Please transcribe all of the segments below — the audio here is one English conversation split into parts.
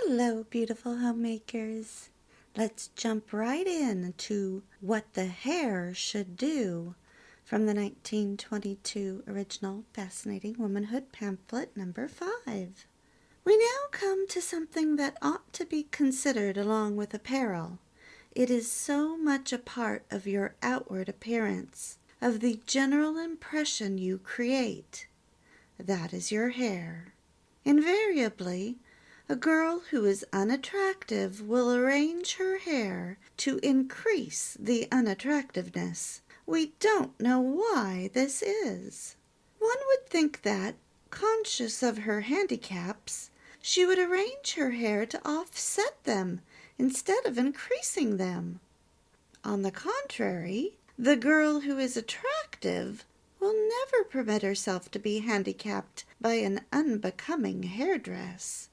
Hello, beautiful homemakers. Let's jump right in to What the Hair Should Do from the 1922 original Fascinating Womanhood pamphlet number 5. We now come to something that ought to be considered along with apparel. It is so much a part of your outward appearance, of the general impression you create. That is your hair. Invariably, a girl who is unattractive will arrange her hair to increase the unattractiveness. We don't know why this is. One would think that, conscious of her handicaps, she would arrange her hair to offset them instead of increasing them. On the contrary, the girl who is attractive will never permit herself to be handicapped by an unbecoming hairdress.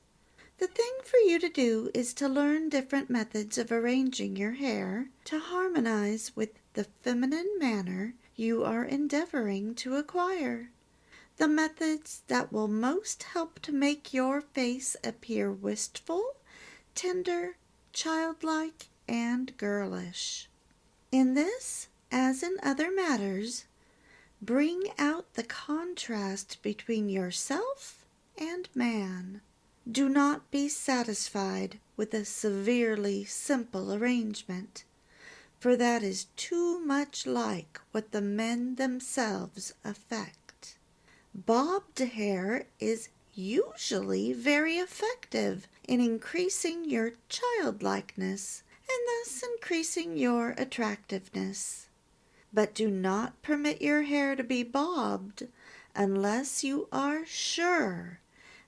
The thing for you to do is to learn different methods of arranging your hair to harmonize with the feminine manner you are endeavoring to acquire. The methods that will most help to make your face appear wistful, tender, childlike, and girlish. In this, as in other matters, bring out the contrast between yourself and man. Do not be satisfied with a severely simple arrangement, for that is too much like what the men themselves affect. Bobbed hair is usually very effective in increasing your childlikeness and thus increasing your attractiveness. But do not permit your hair to be bobbed unless you are sure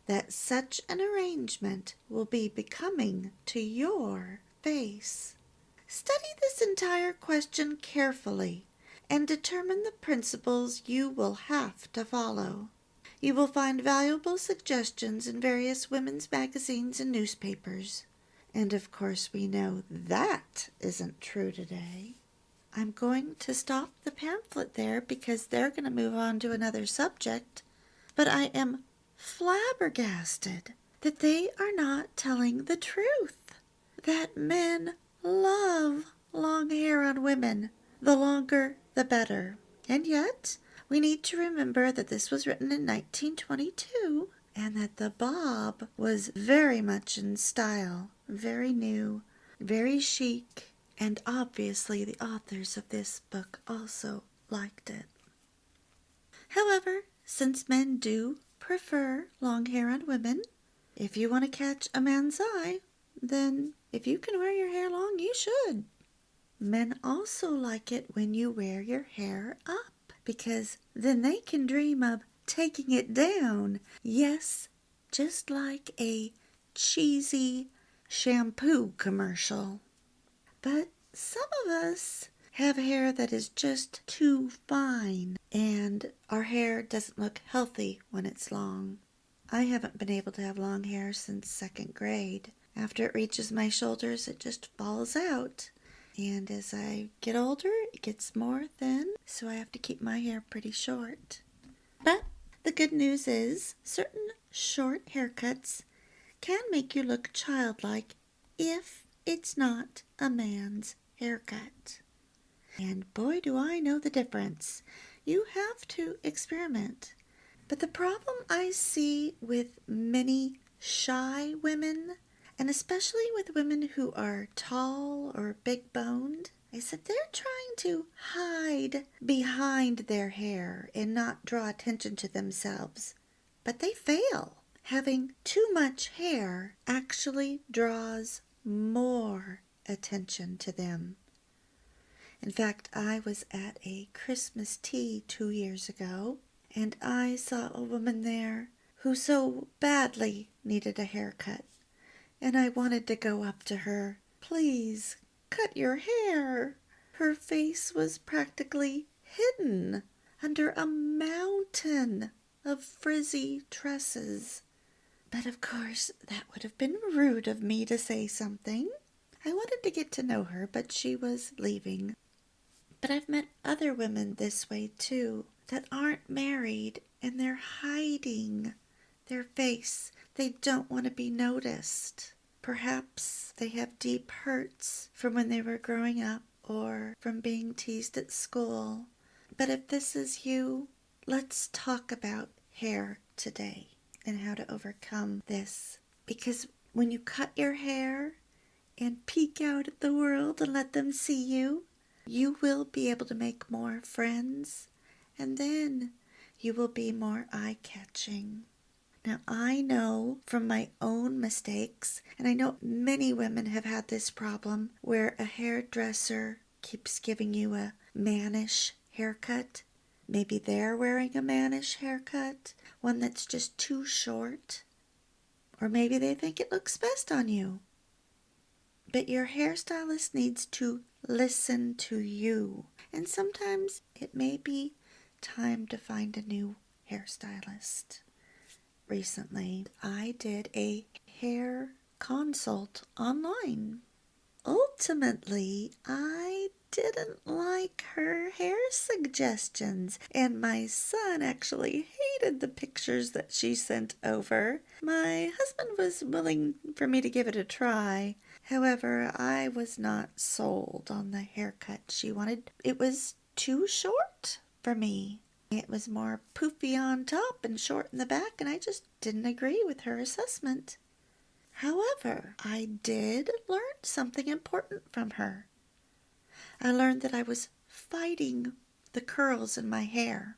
that such an arrangement will be becoming to your face. Study this entire question carefully and determine the principles you will have to follow. You will find valuable suggestions in various women's magazines and newspapers. And of course we know that isn't true today. I'm going to stop the pamphlet there because they're going to move on to another subject, but I am flabbergasted that they are not telling the truth, that men love long hair on women, the longer the better. And yet, we need to remember that this was written in 1922 and that the bob was very much in style, very new, very chic, and obviously the authors of this book also liked it. However, since men do prefer long hair on women, if you want to catch a man's eye, then if you can wear your hair long, you should. Men also like it when you wear your hair up, because then they can dream of taking it down. Yes, just like a cheesy shampoo commercial. But some of us have hair that is just too fine, and our hair doesn't look healthy when it's long. I haven't been able to have long hair since 2nd grade. After it reaches my shoulders, it just falls out. And as I get older, it gets more thin, so I have to keep my hair pretty short. But the good news is, certain short haircuts can make you look childlike if it's not a man's haircut. And boy, do I know the difference. You have to experiment. But the problem I see with many shy women, and especially with women who are tall or big-boned, is that they're trying to hide behind their hair and not draw attention to themselves. But they fail. Having too much hair actually draws more attention to them. In fact, I was at a Christmas tea 2 years ago, and I saw a woman there who so badly needed a haircut, and I wanted to go up to her. Please, cut your hair. Her face was practically hidden under a mountain of frizzy tresses. But of course, that would have been rude of me to say something. I wanted to get to know her, but she was leaving. But I've met other women this way too, that aren't married, and they're hiding their face. They don't want to be noticed. Perhaps they have deep hurts from when they were growing up or from being teased at school. But if this is you, let's talk about hair today and how to overcome this. Because when you cut your hair and peek out at the world and let them see you, you will be able to make more friends, and then you will be more eye-catching. Now, I know from my own mistakes, and I know many women have had this problem, where a hairdresser keeps giving you a mannish haircut. Maybe they're wearing a mannish haircut, one that's just too short. Or maybe they think it looks best on you. But your hairstylist needs to listen to you. And sometimes it may be time to find a new hairstylist. Recently, I did a hair consult online. Ultimately, I didn't like her hair suggestions, and my son actually hated the pictures that she sent over. My husband was willing for me to give it a try. However, I was not sold on the haircut she wanted. It was too short for me. It was more poofy on top and short in the back, and I just didn't agree with her assessment. However, I did learn something important from her. I learned that I was fighting the curls in my hair.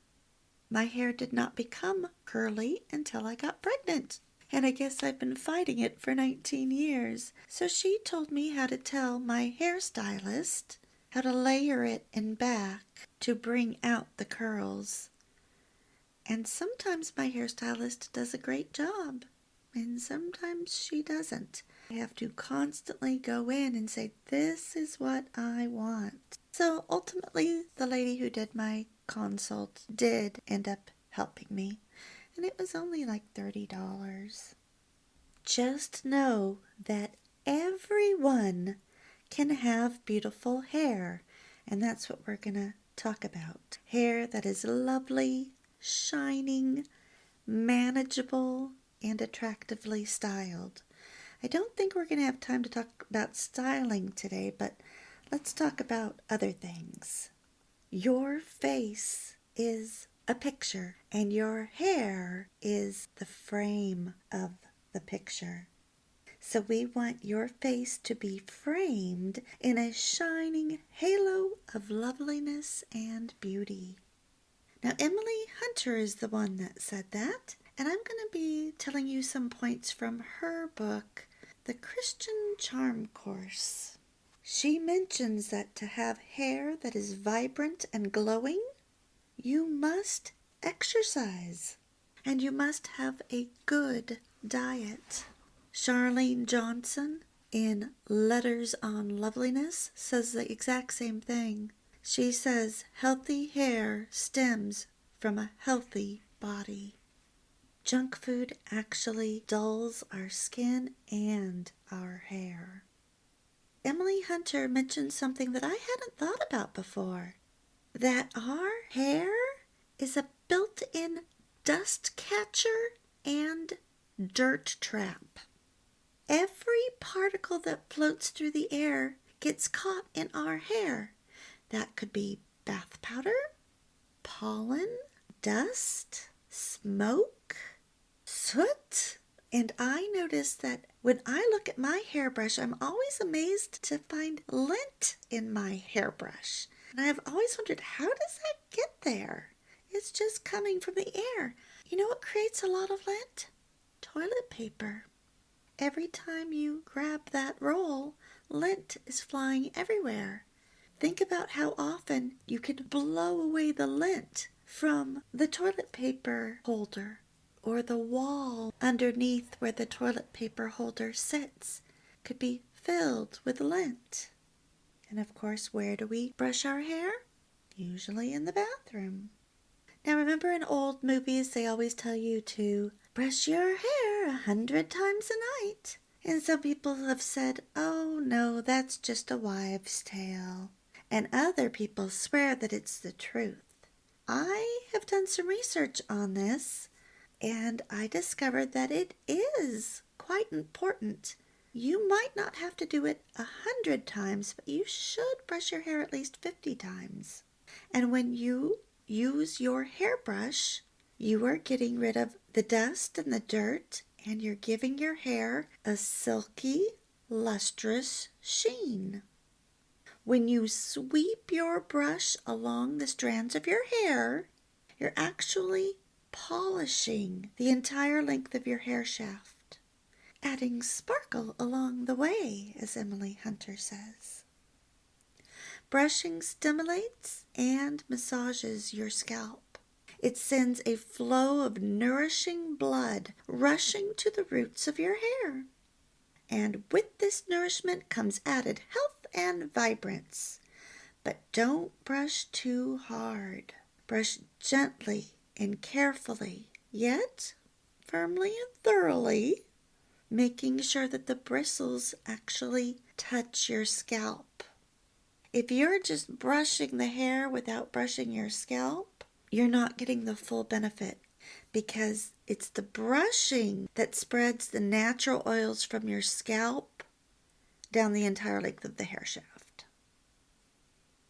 My hair did not become curly until I got pregnant, and I guess I've been fighting it for 19 years. So she told me how to tell my hairstylist how to layer it in back to bring out the curls. And sometimes my hairstylist does a great job, and sometimes she doesn't. I have to constantly go in and say, this is what I want. So ultimately, the lady who did my consult did end up helping me, and it was only like $30. Just know that everyone can have beautiful hair, and that's what we're going to talk about. Hair that is lovely, shining, manageable, and attractively styled. I don't think we're going to have time to talk about styling today, but let's talk about other things. Your face is a picture, and your hair is the frame of the picture. So we want your face to be framed in a shining halo of loveliness and beauty. Now, Emily Hunter is the one that said that, and I'm going to be telling you some points from her book, The Christian Charm Course. She mentions that to have hair that is vibrant and glowing, you must exercise, and you must have a good diet. Charlene Johnson in Letters on Loveliness says the exact same thing. She says healthy hair stems from a healthy body. Junk food actually dulls our skin and our hair. Emily Hunter mentioned something that I hadn't thought about before, that our hair is a built-in dust catcher and dirt trap. Every particle that floats through the air gets caught in our hair. That could be bath powder, pollen, dust, smoke, soot. And I notice that when I look at my hairbrush, I'm always amazed to find lint in my hairbrush. And I've always wondered, how does that get there? It's just coming from the air. You know what creates a lot of lint? Toilet paper. Every time you grab that roll, lint is flying everywhere. Think about how often you could blow away the lint from the toilet paper holder or the wall underneath where the toilet paper holder sits could be filled with lint. And of course, where do we brush our hair? Usually in the bathroom. Now remember, in old movies they always tell you to brush your hair 100 times a night. And some people have said, oh no, that's just a wives' tale. And other people swear that it's the truth. I have done some research on this, and I discovered that it is quite important. you might not have to do it 100 times, but you should brush your hair at least 50 times. And when you use your hairbrush, you are getting rid of the dust and the dirt, and you're giving your hair a silky, lustrous sheen. When you sweep your brush along the strands of your hair, you're actually polishing the entire length of your hair shaft, adding sparkle along the way, as Emily Hunter says. Brushing stimulates and massages your scalp. It sends a flow of nourishing blood rushing to the roots of your hair. And with this nourishment comes added health and vibrance. But don't brush too hard. Brush gently and carefully, yet firmly and thoroughly, making sure that the bristles actually touch your scalp. If you're just brushing the hair without brushing your scalp, you're not getting the full benefit, because it's the brushing that spreads the natural oils from your scalp down the entire length of the hair shaft.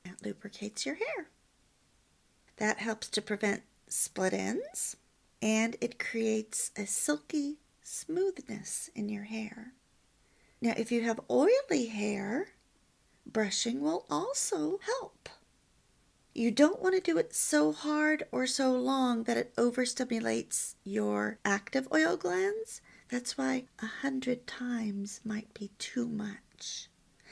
That lubricates your hair. That helps to prevent split ends, and it creates a silky smoothness in your hair. Now, if you have oily hair, brushing will also help. You don't want to do it so hard or so long that it overstimulates your active oil glands. That's why 100 times might be too much.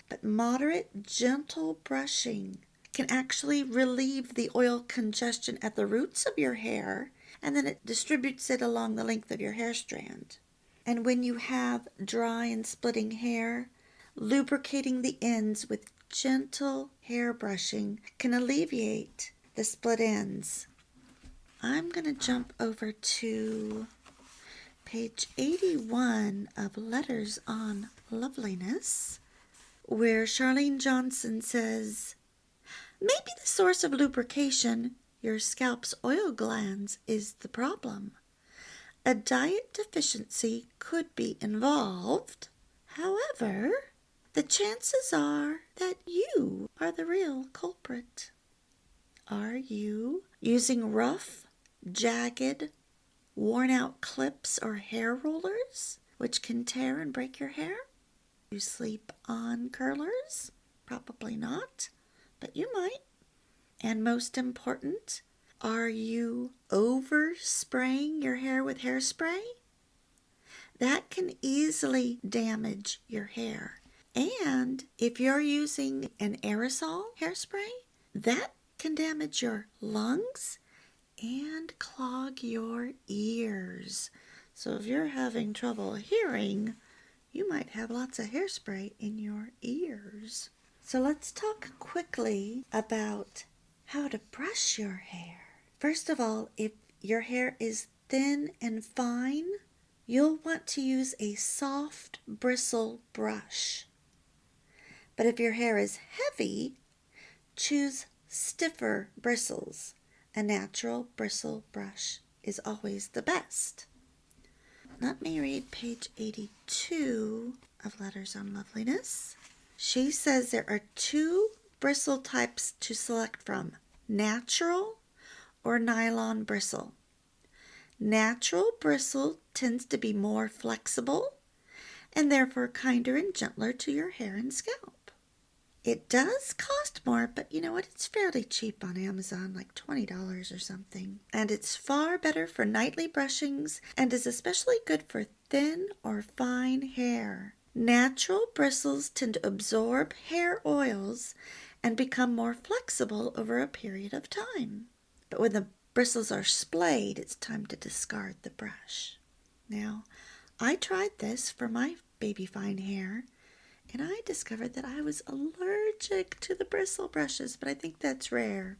But moderate, gentle brushing can actually relieve the oil congestion at the roots of your hair, and then it distributes it along the length of your hair strand. And when you have dry and splitting hair, lubricating the ends with gentle hair brushing can alleviate the split ends. I'm going to jump over to page 81 of Letters on Loveliness, where Charlene Johnson says, maybe the source of lubrication, your scalp's oil glands, is the problem. A diet deficiency could be involved. However, the chances are that you are the real culprit. Are you using rough, jagged, worn-out clips or hair rollers, which can tear and break your hair? You sleep on curlers? Probably not, but you might. And most important, are you overspraying your hair with hairspray? That can easily damage your hair. And if you're using an aerosol hairspray, that can damage your lungs and clog your ears. So if you're having trouble hearing, you might have lots of hairspray in your ears. So let's talk quickly about how to brush your hair. First of all, if your hair is thin and fine, you'll want to use a soft bristle brush. But if your hair is heavy, choose stiffer bristles. A natural bristle brush is always the best. Let me read page 82 of Letters on Loveliness. She says there are 2 bristle types to select from: natural or nylon bristle. Natural bristle tends to be more flexible and therefore kinder and gentler to your hair and scalp. It does cost more, but you know what? It's fairly cheap on Amazon, like $20 or something. And it's far better for nightly brushings and is especially good for thin or fine hair. Natural bristles tend to absorb hair oils and become more flexible over a period of time. But when the bristles are splayed, it's time to discard the brush. Now, I tried this for my baby fine hair, and I discovered that I was allergic to the bristle brushes, but I think that's rare.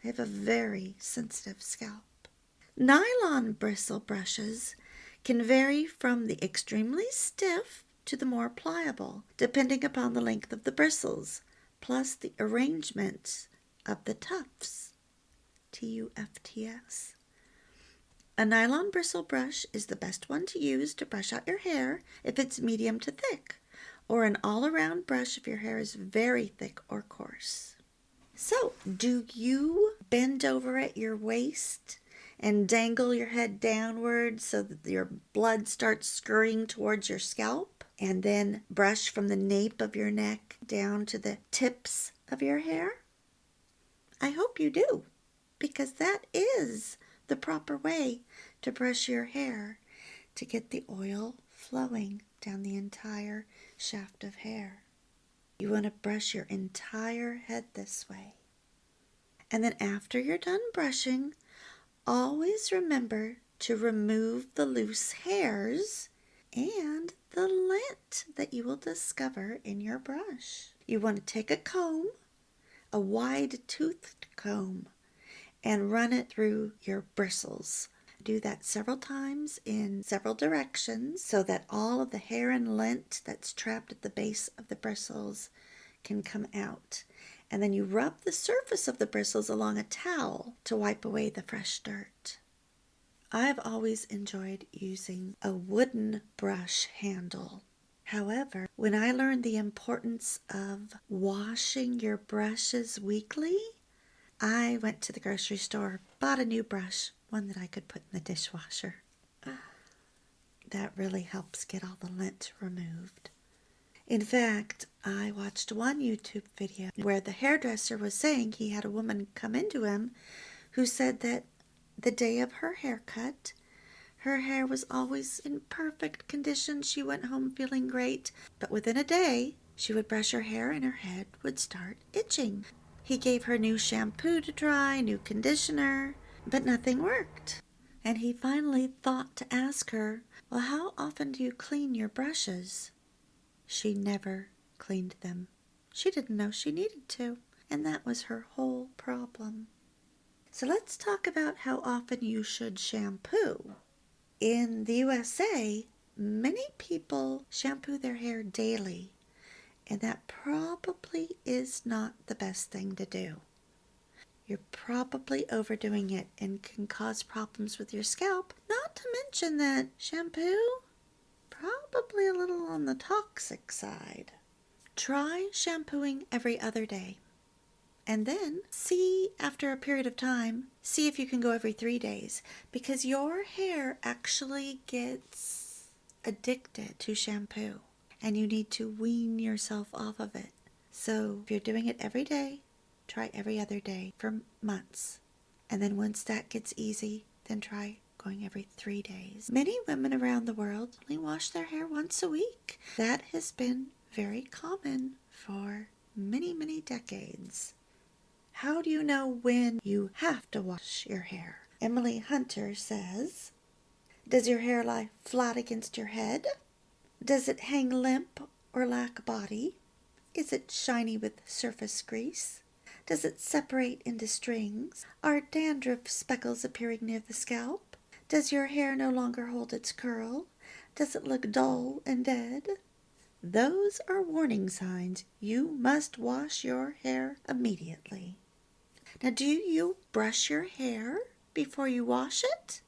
I have a very sensitive scalp. Nylon bristle brushes can vary from the extremely stiff to the more pliable, depending upon the length of the bristles, plus the arrangement of the tufts. Tufts. A nylon bristle brush is the best one to use to brush out your hair if it's medium to thick, or an all-around brush if your hair is very thick or coarse. So, do you bend over at your waist and dangle your head downward so that your blood starts scurrying towards your scalp, and then brush from the nape of your neck down to the tips of your hair? I hope you do, because that is the proper way to brush your hair to get the oil flowing down the entire shaft of hair. You want to brush your entire head this way. And then after you're done brushing, always remember to remove the loose hairs and the lint that you will discover in your brush. You want to take a comb, a wide-toothed comb, and run it through your bristles. Do that several times in several directions so that all of the hair and lint that's trapped at the base of the bristles can come out. And then you rub the surface of the bristles along a towel to wipe away the fresh dirt. I've always enjoyed using a wooden brush handle. However, when I learned the importance of washing your brushes weekly, I went to the grocery store, bought a new brush, one that I could put in the dishwasher. That really helps get all the lint removed. In fact, I watched one YouTube video where the hairdresser was saying he had a woman come into him who said that the day of her haircut, her hair was always in perfect condition. She went home feeling great, but within a day, she would brush her hair and her head would start itching. He gave her new shampoo to try, new conditioner, but nothing worked. And he finally thought to ask her, well, how often do you clean your brushes? She never cleaned them. She didn't know she needed to, and that was her whole problem. So let's talk about how often you should shampoo. In the USA, many people shampoo their hair daily, and that probably is not the best thing to do. You're probably overdoing it and can cause problems with your scalp, not to mention that shampoo, probably a little on the toxic side. Try shampooing every other day. And then see, after a period of time, see if you can go every 3 days. Because your hair actually gets addicted to shampoo. And you need to wean yourself off of it. So if you're doing it every day, try every other day for months. And then once that gets easy, then try going every 3 days. Many women around the world only wash their hair once a week. That has been very common for many, many decades. How do you know when you have to wash your hair? Emily Hunter says, does your hair lie flat against your head? Does it hang limp or lack body? Is it shiny with surface grease? Does it separate into strings? Are dandruff speckles appearing near the scalp? Does your hair no longer hold its curl? Does it look dull and dead? Those are warning signs. You must wash your hair immediately. Now, do you brush your hair before you wash it?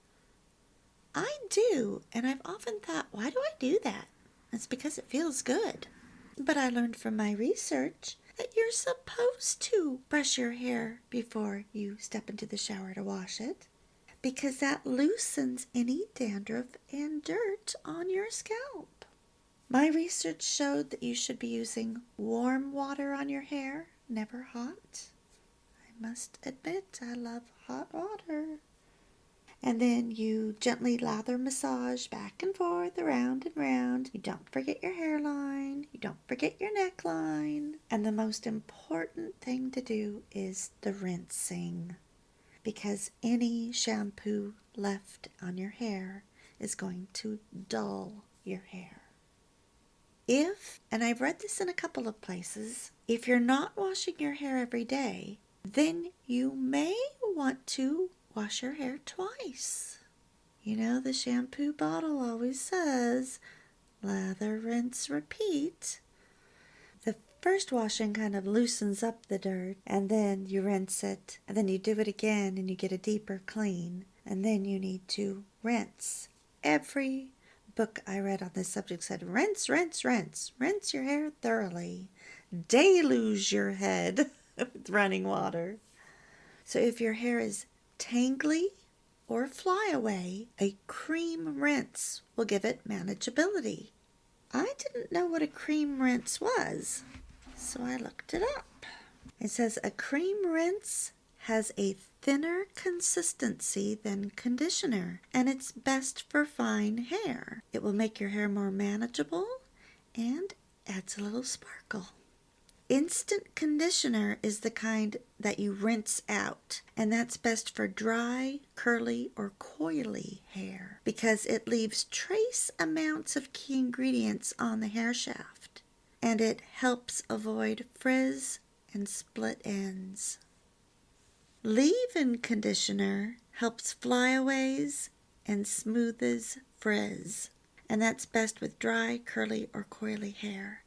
I do, and I've often thought, why do I do that? It's because it feels good. But I learned from my research that you're supposed to brush your hair before you step into the shower to wash it, because that loosens any dandruff and dirt on your scalp. My research showed that you should be using warm water on your hair, never hot. I must admit, I love hot water. And then you gently lather massage back and forth, around and round. You don't forget your hairline. You don't forget your neckline. And the most important thing to do is the rinsing, because any shampoo left on your hair is going to dull your hair. If, and I've read this in a couple of places, if you're not washing your hair every day, then you may want to wash your hair twice. You know, the shampoo bottle always says, lather, rinse, repeat. The first washing kind of loosens up the dirt, and then you rinse it, and then you do it again, and you get a deeper clean. And then you need to rinse every book I read on this subject said, rinse, rinse, rinse. Rinse your hair thoroughly. Deluge your head with running water. So if your hair is tangly or flyaway, a cream rinse will give it manageability. I didn't know what a cream rinse was, so I looked it up. It says a cream rinse has a thinner consistency than conditioner, and it's best for fine hair. It will make your hair more manageable and adds a little sparkle. Instant conditioner is the kind that you rinse out, and that's best for dry, curly, or coily hair because it leaves trace amounts of key ingredients on the hair shaft, and it helps avoid frizz and split ends. Leave-in conditioner helps flyaways and smoothes frizz, and that's best with dry, curly, or coily hair.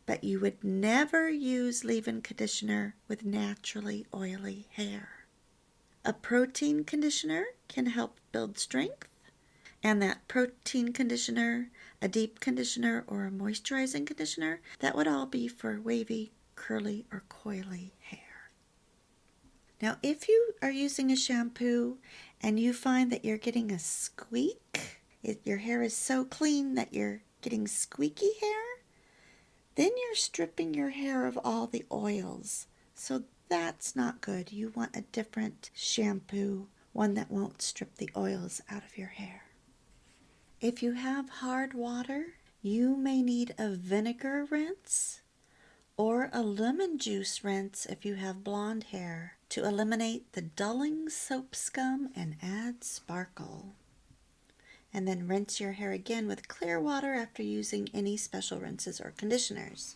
But you would never use leave-in conditioner with naturally oily hair. A protein conditioner can help build strength, and that protein conditioner, a deep conditioner, or a moisturizing conditioner, that would all be for wavy, curly, or coily hair. Now, if you are using a shampoo and you find that you're getting a squeak, your hair is so clean that you're getting squeaky hair, then you're stripping your hair of all the oils. So that's not good. You want a different shampoo, one that won't strip the oils out of your hair. If you have hard water, you may need a vinegar rinse or a lemon juice rinse if you have blonde hair to eliminate the dulling soap scum and add sparkle. And then rinse your hair again with clear water after using any special rinses or conditioners.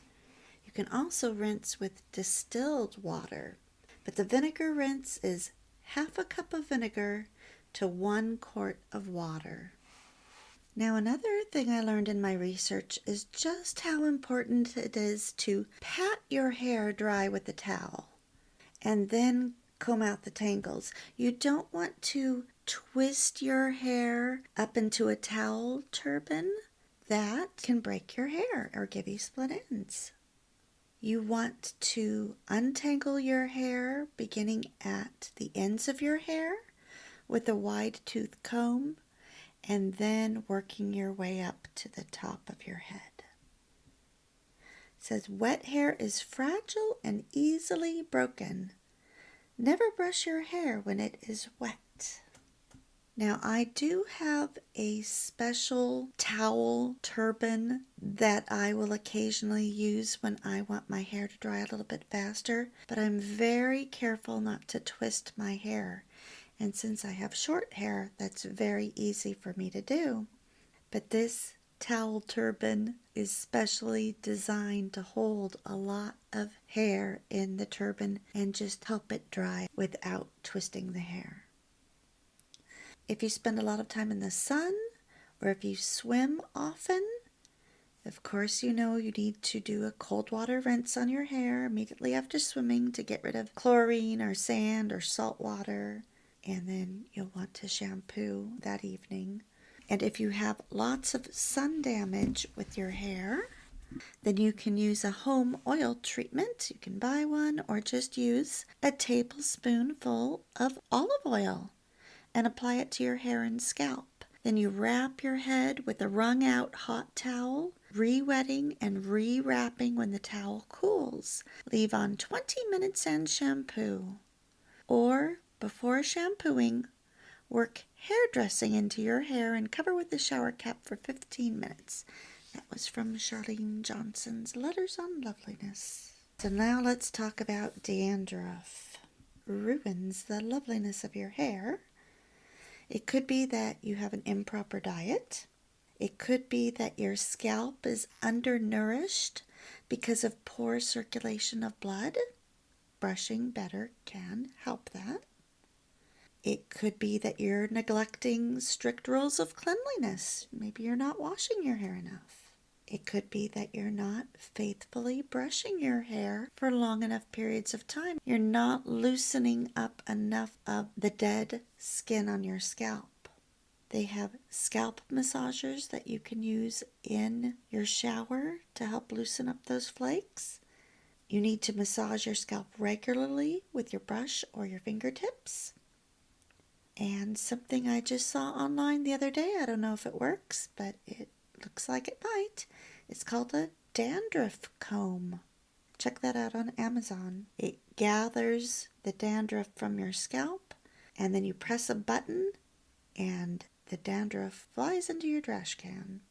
You can also rinse with distilled water, but the vinegar rinse is half a cup of vinegar to 1 quart of water. Now, another thing I learned in my research is just how important it is to pat your hair dry with a towel and then comb out the tangles. You don't want to twist your hair up into a towel turban. That can break your hair or give you split ends. You want to untangle your hair beginning at the ends of your hair with a wide tooth comb and then working your way up to the top of your head. It says wet hair is fragile and easily broken. Never brush your hair when it is wet. Now, I do have a special towel turban that I will occasionally use when I want my hair to dry a little bit faster, but I'm very careful not to twist my hair. And since I have short hair, that's very easy for me to do. But this towel turban is specially designed to hold a lot of hair in the turban and just help it dry without twisting the hair. If you spend a lot of time in the sun or if you swim often, of course you know you need to do a cold water rinse on your hair immediately after swimming to get rid of chlorine or sand or salt water. And then you'll want to shampoo that evening. And if you have lots of sun damage with your hair, then you can use a home oil treatment. You can buy one or just use a tablespoonful of olive oil and apply it to your hair and scalp. Then you wrap your head with a wrung out hot towel, re-wetting and re-wrapping when the towel cools. Leave on 20 minutes and shampoo. Or before shampooing, work hairdressing into your hair and cover with the shower cap for 15 minutes. That was from Charlene Johnson's Letters on Loveliness. So now let's talk about dandruff. Ruins the loveliness of your hair. It could be that you have an improper diet. It could be that your scalp is undernourished because of poor circulation of blood. Brushing better can help that. It could be that you're neglecting strict rules of cleanliness. Maybe you're not washing your hair enough. It could be that you're not faithfully brushing your hair for long enough periods of time. You're not loosening up enough of the dead skin on your scalp. They have scalp massagers that you can use in your shower to help loosen up those flakes. You need to massage your scalp regularly with your brush or your fingertips. And something I just saw online the other day, I don't know if it works, but it looks like it might. It's called a dandruff comb. Check that out on Amazon. It gathers the dandruff from your scalp, and then you press a button, and the dandruff flies into your trash can.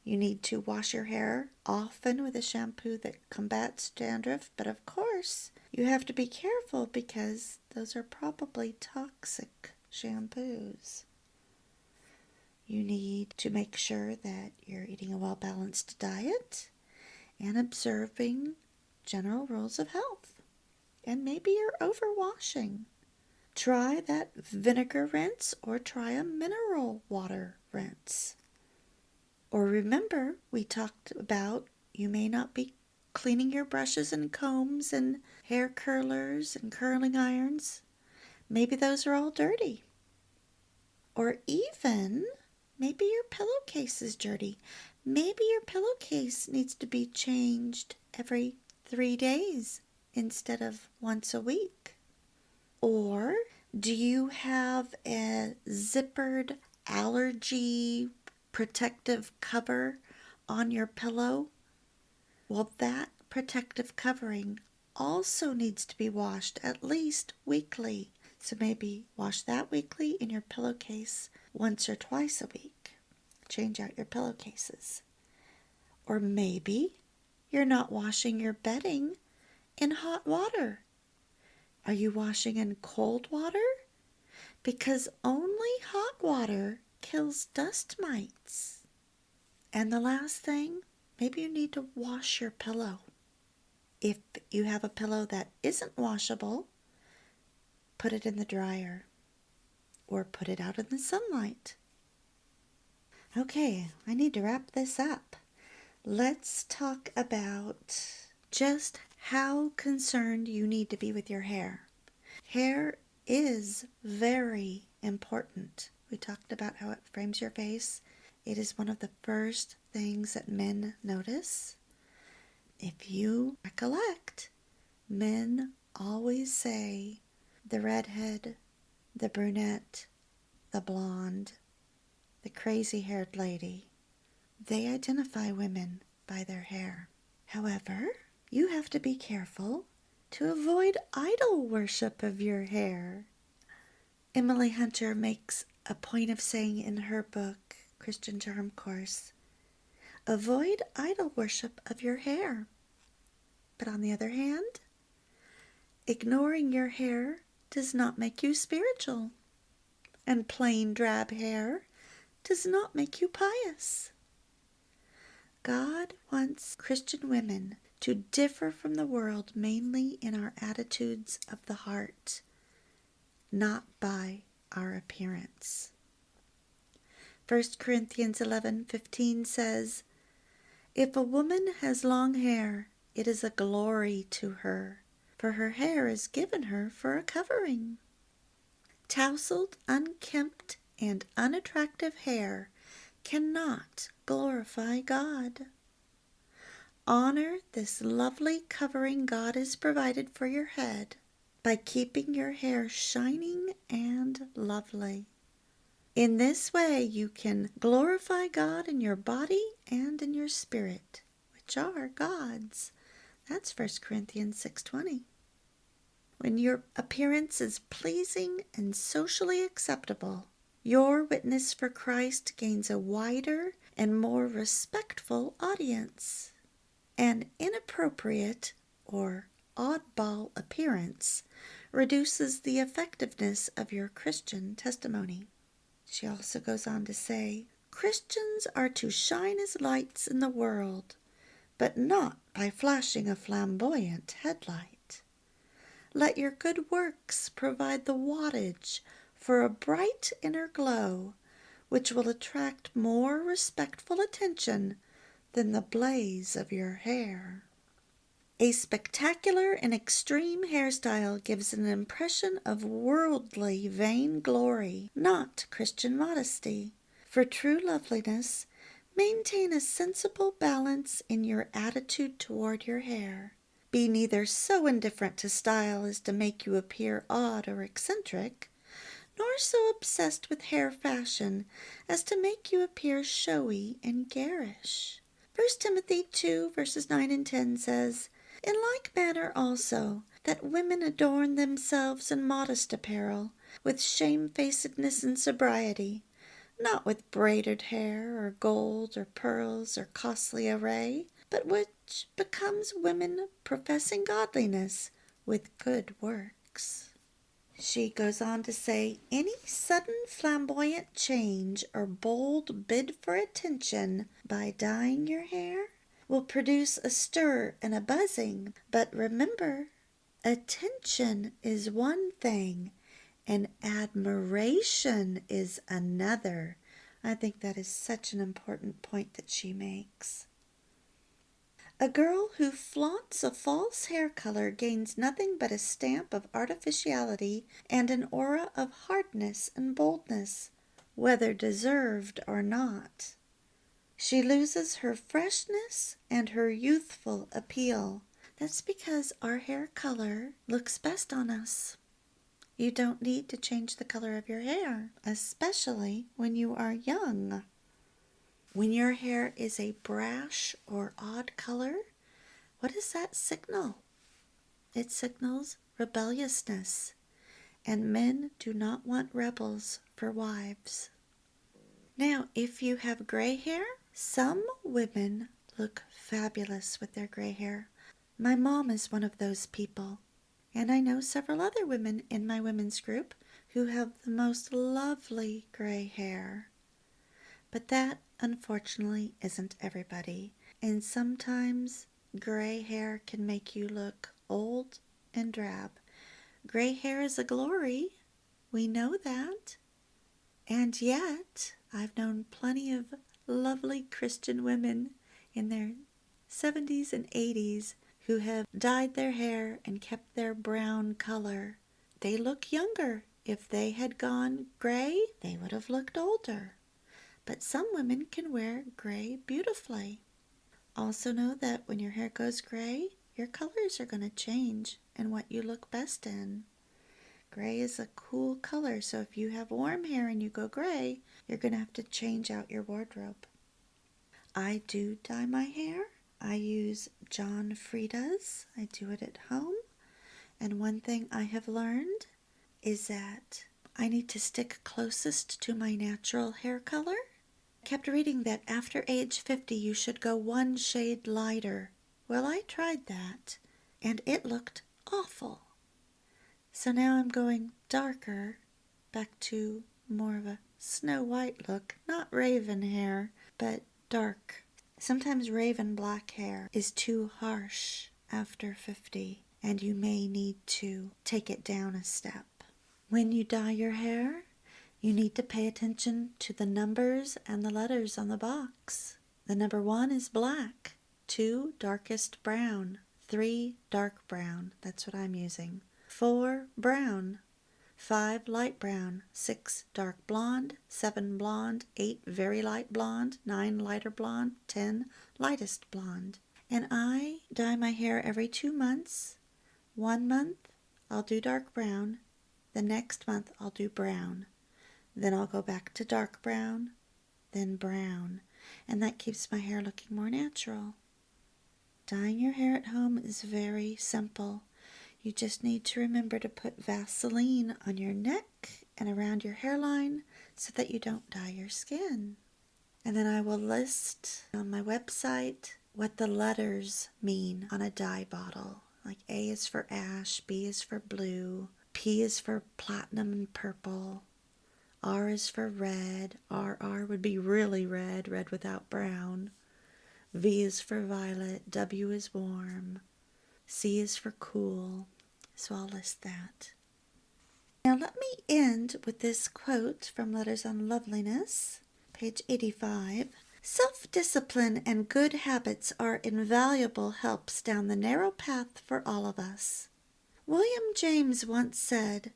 You need to wash your hair often with a shampoo that combats dandruff, but of course, you have to be careful because those are probably toxic shampoos. You need to make sure that you're eating a well-balanced diet and observing general rules of health. And maybe you're overwashing. Try that vinegar rinse or try a mineral water rinse. Or remember, we talked about you may not be cleaning your brushes and combs and hair curlers and curling irons. Maybe those are all dirty. Or even, maybe your pillowcase is dirty. Maybe your pillowcase needs to be changed every 3 days instead of once a week. Or do you have a zippered allergy protective cover on your pillow? Well, that protective covering also needs to be washed at least weekly. So maybe wash that weekly in your pillowcase once or twice a week. Change out your pillowcases. Or maybe you're not washing your bedding in hot water. Are you washing in cold water? Because only hot water kills dust mites. And the last thing, maybe you need to wash your pillow. If you have a pillow that isn't washable, put it in the dryer or put it out in the sunlight. Okay, I need to wrap this up. Let's talk about just how concerned you need to be with your hair. Hair is very important. We talked about how it frames your face. It is one of the first things that men notice. If you recollect, men always say the redhead, the brunette, the blonde, the crazy-haired lady. They identify women by their hair. However, you have to be careful to avoid idol worship of your hair. Emily Hunter makes a point of saying in her book, Christian Charm Course, avoid idol worship of your hair. But on the other hand, ignoring your hair does not make you spiritual, and plain drab hair does not make you pious. God wants Christian women to differ from the world mainly in our attitudes of the heart, not by our appearance. 1 Corinthians 11:15 says, "If a woman has long hair, it is a glory to her, for her hair is given her for a covering." Tousled, unkempt, and unattractive hair cannot glorify God. Honor this lovely covering God has provided for your head by keeping your hair shining and lovely. In this way, you can glorify God in your body and in your spirit, which are God's. That's 1 Corinthians 6:20. When your appearance is pleasing and socially acceptable, your witness for Christ gains a wider and more respectful audience. An inappropriate or oddball appearance reduces the effectiveness of your Christian testimony. She also goes on to say, Christians are to shine as lights in the world, but not by flashing a flamboyant headlight. Let your good works provide the wattage for a bright inner glow, which will attract more respectful attention than the blaze of your hair. A spectacular and extreme hairstyle gives an impression of worldly vainglory, not Christian modesty. For true loveliness, maintain a sensible balance in your attitude toward your hair. Be neither so indifferent to style as to make you appear odd or eccentric, nor so obsessed with hair fashion as to make you appear showy and garish. 1 Timothy 2 verses 9 and 10 says, "In like manner also, that women adorn themselves in modest apparel, with shamefacedness and sobriety, not with braided hair, or gold, or pearls, or costly array, but which becomes women professing godliness with good works." She goes on to say, "Any sudden flamboyant change or bold bid for attention by dyeing your hair will produce a stir and a buzzing. But remember, attention is one thing and admiration is another." I think that is such an important point that she makes. A girl who flaunts a false hair color gains nothing but a stamp of artificiality and an aura of hardness and boldness, whether deserved or not. She loses her freshness and her youthful appeal. That's because our hair color looks best on us. You don't need to change the color of your hair, especially when you are young. When your hair is a brash or odd color, what does that signal? It signals rebelliousness, and men do not want rebels for wives. Now, if you have gray hair, some women look fabulous with their gray hair. My mom is one of those people, and I know several other women in my women's group who have the most lovely gray hair. But that, unfortunately, isn't everybody, and sometimes gray hair can make you look old and drab. Gray hair is a glory, we know that, and yet I've known plenty of lovely Christian women in their 70s and 80s who have dyed their hair and kept their brown color. They look younger. If they had gone gray, they would have looked older. But some women can wear gray beautifully. Also know that when your hair goes gray, your colors are going to change and what you look best in. Gray is a cool color, so if you have warm hair and you go gray, you're going to have to change out your wardrobe. I do dye my hair. I use John Frieda's. I do it at home. And one thing I have learned is that I need to stick closest to my natural hair color. I kept reading that after age 50 you should go one shade lighter. Well, I tried that, and it looked awful. So now I'm going darker, back to more of a Snow White look, not raven hair, but dark. Sometimes raven black hair is too harsh after 50, and you may need to take it down a step. When you dye your hair, you need to pay attention to the numbers and the letters on the box. The number 1 is black, 2 darkest brown, 3 dark brown, that's what I'm using, 4 brown, 5 light brown, 6 dark blonde, 7 blonde, 8 very light blonde, 9 lighter blonde, 10 lightest blonde. And I dye my hair every 2 months. 1 month I'll do dark brown, the next month I'll do brown. Then I'll go back to dark brown, then brown, and that keeps my hair looking more natural. Dyeing your hair at home is very simple. You just need to remember to put Vaseline on your neck and around your hairline so that you don't dye your skin. And then I will list on my website what the letters mean on a dye bottle. Like A is for ash, B is for blue, P is for platinum and purple, R is for red, RR would be really red, red without brown. V is for violet, W is warm, C is for cool. So I'll list that. Now let me end with this quote from Letters on Loveliness, page 85. Self-discipline and good habits are invaluable helps down the narrow path for all of us. William James once said,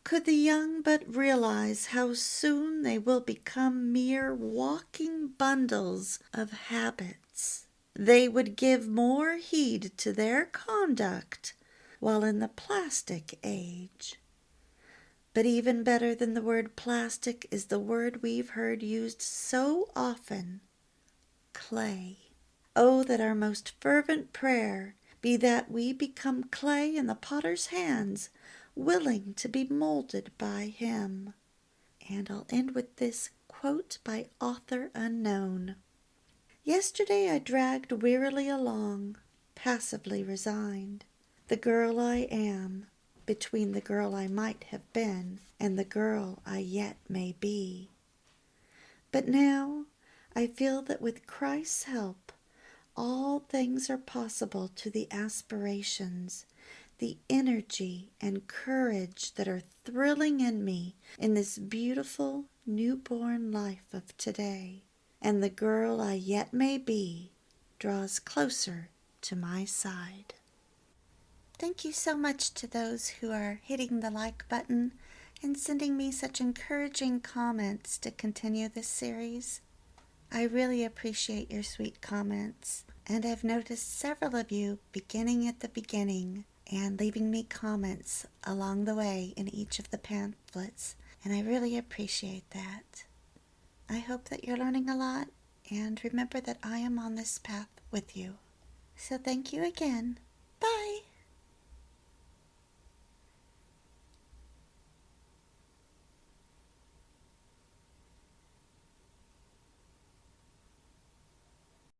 "Could the young but realize how soon they will become mere walking bundles of habits, they would give more heed to their conduct while in the plastic age." But even better than the word plastic is the word we've heard used so often, clay. Oh, that our most fervent prayer be that we become clay in the potter's hands, willing to be molded by him. And I'll end with this quote by author unknown. Yesterday I dragged wearily along, passively resigned, the girl I am, between the girl I might have been and the girl I yet may be. But now I feel that with Christ's help, all things are possible to the aspirations, the energy and courage that are thrilling in me in this beautiful newborn life of today. And the girl I yet may be draws closer to my side. Thank you so much to those who are hitting the like button and sending me such encouraging comments to continue this series. I really appreciate your sweet comments, and I've noticed several of you beginning at the beginning and leaving me comments along the way in each of the pamphlets, and I really appreciate that. I hope that you're learning a lot, and remember that I am on this path with you. So thank you again. Bye!